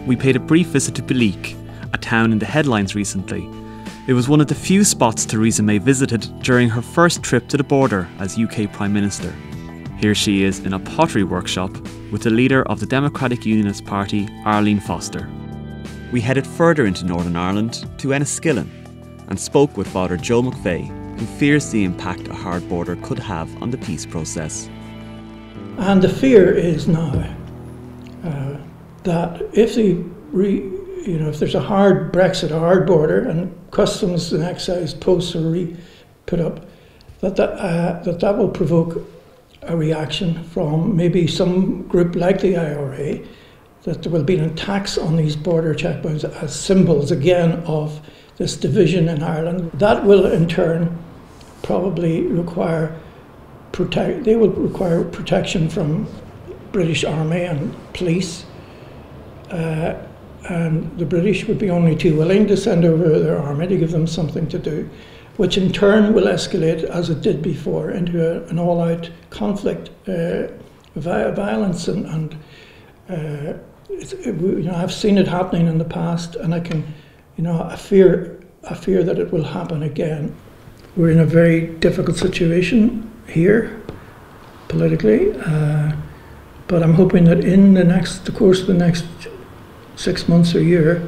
we paid a brief visit to Parish, a town in the headlines recently. It was one of the few spots Theresa May visited during her first trip to the border as UK Prime Minister. Here she is in a pottery workshop with the leader of the Democratic Unionist Party, Arlene Foster. We headed further into Northern Ireland to Enniskillen and spoke with Father Joe McVeigh, who fears the impact a hard border could have on the peace process. And the fear is now that if there's a hard Brexit, a hard border, and customs and excise posts are put up, that will provoke a reaction from maybe some group like the IRA, that there will be an tax on these border checkpoints as symbols again of this division in Ireland. That will in turn probably require protection from British Army and police, and the British would be only too willing to send over their army to give them something to do, which in turn will escalate, as it did before, into an all-out conflict, violence, and I've seen it happening in the past, and I fear that it will happen again. We're in a very difficult situation here, politically, but I'm hoping that in the course of the next 6 months or year,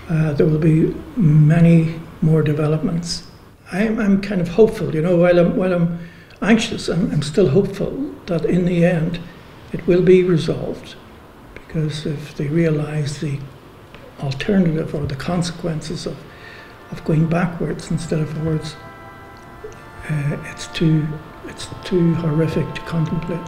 there will be many more developments. I'm kind of hopeful, while I'm anxious, I'm still hopeful that in the end it will be resolved, because if they realise the alternative or the consequences of going backwards instead of forwards, it's too horrific to contemplate.